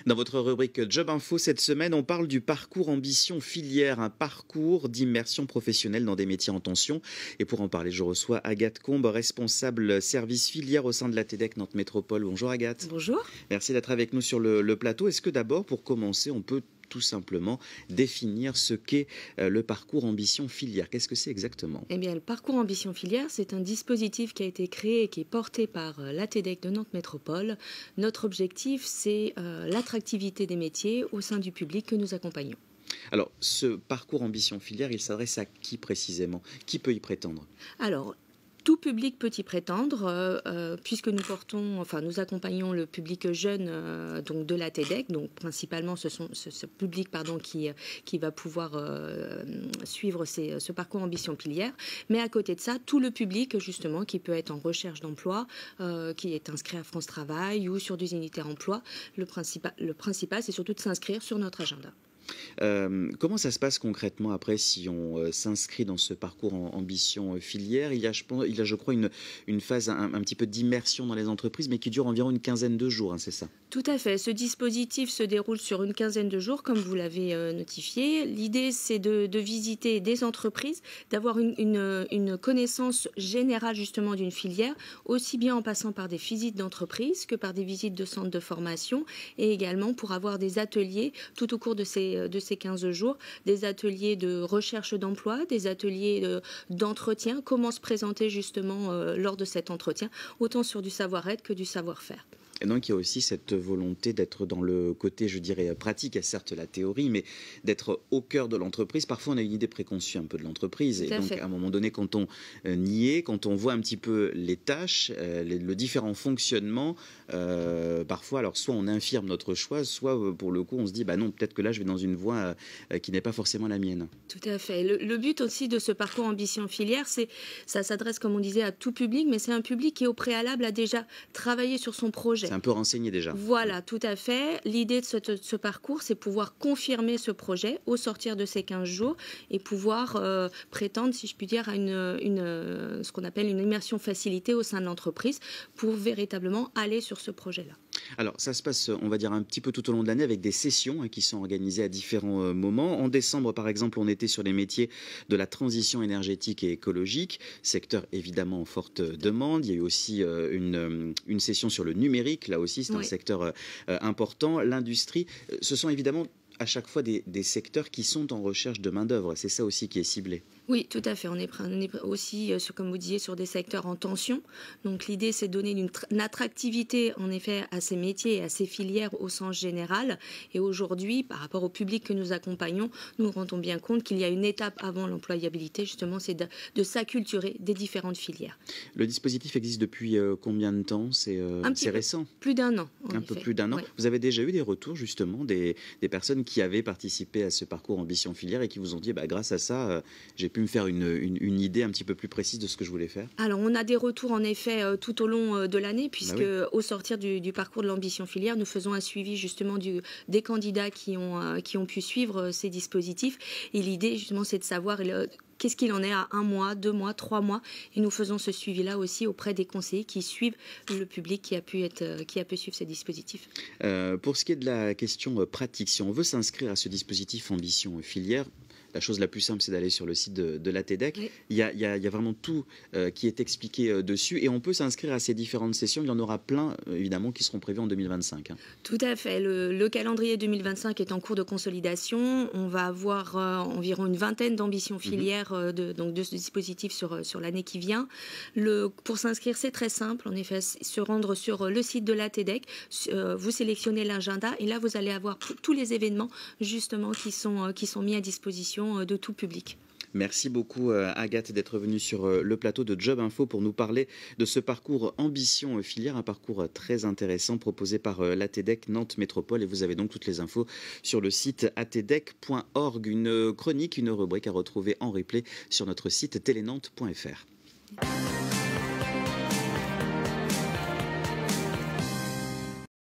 Dans votre rubrique Job Info cette semaine, on parle du parcours ambition filière, un parcours d'immersion professionnelle dans des métiers en tension. Et pour en parler, je reçois Agathe Combe, responsable service filière au sein de l'ATDEC Nantes Métropole. Bonjour Agathe. Bonjour. Merci d'être avec nous sur le plateau. Est-ce que d'abord, pour commencer, on peut tout simplement définir ce qu'est le parcours ambition filière? Qu'est-ce que c'est exactement? Eh bien, le parcours ambition filière, c'est un dispositif qui a été créé et qui est porté par l'ATDEC de Nantes Métropole. Notre objectif, c'est l'attractivité des métiers au sein du public que nous accompagnons. Alors, ce parcours ambition filière, il s'adresse à qui précisément? Qui peut y prétendre? Alors, tout public peut y prétendre, puisque nous accompagnons le public jeune donc de l'ATDEC, donc principalement ce public qui va pouvoir suivre ce parcours ambition filière. Mais à côté de ça, tout le public justement qui peut être en recherche d'emploi, qui est inscrit à France Travail ou sur des unités emploi. Le principal, c'est surtout de s'inscrire sur notre agenda. Comment ça se passe concrètement après si on s'inscrit dans ce parcours en ambition filière? Il y a, je crois, une phase un petit peu d'immersion dans les entreprises, mais qui dure environ une quinzaine de jours, hein, c'est ça? Tout à fait. Ce dispositif se déroule sur une quinzaine de jours, comme vous l'avez notifié. L'idée, c'est de visiter des entreprises, d'avoir une connaissance générale justement d'une filière, aussi bien en passant par des visites d'entreprise que par des visites de centres de formation, et également pour avoir des ateliers tout au cours de ces 15 jours, des ateliers de recherche d'emploi, des ateliers d'entretien, comment se présenter justement lors de cet entretien, autant sur du savoir-être que du savoir-faire. Et donc il y a aussi cette volonté d'être dans le côté, je dirais, pratique. Il y a certes la théorie, mais d'être au cœur de l'entreprise. Parfois on a une idée préconçue un peu de l'entreprise. Et donc à un moment donné, quand on y est, quand on voit un petit peu les tâches, le différent fonctionnement, parfois alors soit on infirme notre choix, soit pour le coup on se dit bah non, peut-être que là je vais dans une voie qui n'est pas forcément la mienne. Tout à fait. Le but aussi de ce parcours ambition filière, ça s'adresse, comme on disait, à tout public, mais c'est un public qui au préalable a déjà travaillé sur son projet. C'est un peu renseigné déjà. Voilà, tout à fait. L'idée de ce parcours, c'est pouvoir confirmer ce projet au sortir de ces 15 jours et pouvoir prétendre, si je puis dire, à ce qu'on appelle une immersion facilitée au sein de l'entreprise pour véritablement aller sur ce projet-là. Alors, ça se passe, on va dire, un petit peu tout au long de l'année avec des sessions qui sont organisées à différents moments. En décembre, par exemple, on était sur les métiers de la transition énergétique et écologique, secteur évidemment en forte demande. Il y a eu aussi une session sur le numérique, là aussi, c'est un secteur important. L'industrie, ce sont évidemment à chaque fois des secteurs qui sont en recherche de main-d'œuvre. C'est ça aussi qui est ciblé. Oui, tout à fait. On est aussi, comme vous disiez, sur des secteurs en tension. Donc l'idée, c'est de donner une attractivité, en effet, à ces métiers et à ces filières au sens général. Et aujourd'hui, par rapport au public que nous accompagnons, nous nous rendons bien compte qu'il y a une étape avant l'employabilité, justement, c'est de s'acculturer des différentes filières. Le dispositif existe depuis combien de temps? C'est récent? Plus d'un an. Un peu plus d'un an. Vous avez déjà eu des retours, justement, des personnes qui avaient participé à ce parcours ambition filière et qui vous ont dit, grâce à ça, j'ai pu me faire une idée un petit peu plus précise de ce que je voulais faire? Alors, on a des retours en effet tout au long de l'année, puisque au sortir du parcours de l'ambition filière, nous faisons un suivi justement des candidats qui ont pu suivre ces dispositifs. Et l'idée justement, c'est de savoir qu'est-ce qu'il en est à 1 mois, 2 mois, 3 mois. Et nous faisons ce suivi-là aussi auprès des conseillers qui suivent le public qui a pu suivre ces dispositifs. Pour ce qui est de la question pratique, si on veut s'inscrire à ce dispositif ambition filière, la chose la plus simple, c'est d'aller sur le site de l'ATDEC. Oui. Il y a vraiment tout qui est expliqué dessus. Et on peut s'inscrire à ces différentes sessions. Il y en aura plein, évidemment, qui seront prévues en 2025. Tout à fait. Le calendrier 2025 est en cours de consolidation. On va avoir environ une vingtaine d'ambitions filières de ce dispositif sur l'année qui vient. Pour s'inscrire, c'est très simple. En effet, se rendre sur le site de l'ATDEC. Vous sélectionnez l'agenda et là, vous allez avoir tous les événements, justement, qui sont mis à disposition de tout public. Merci beaucoup Agathe d'être venue sur le plateau de Job Info pour nous parler de ce parcours ambition filière, un parcours très intéressant proposé par l'ATDEC Nantes Métropole, et vous avez donc toutes les infos sur le site atdec.org, une chronique, une rubrique à retrouver en replay sur notre site telenantes.fr.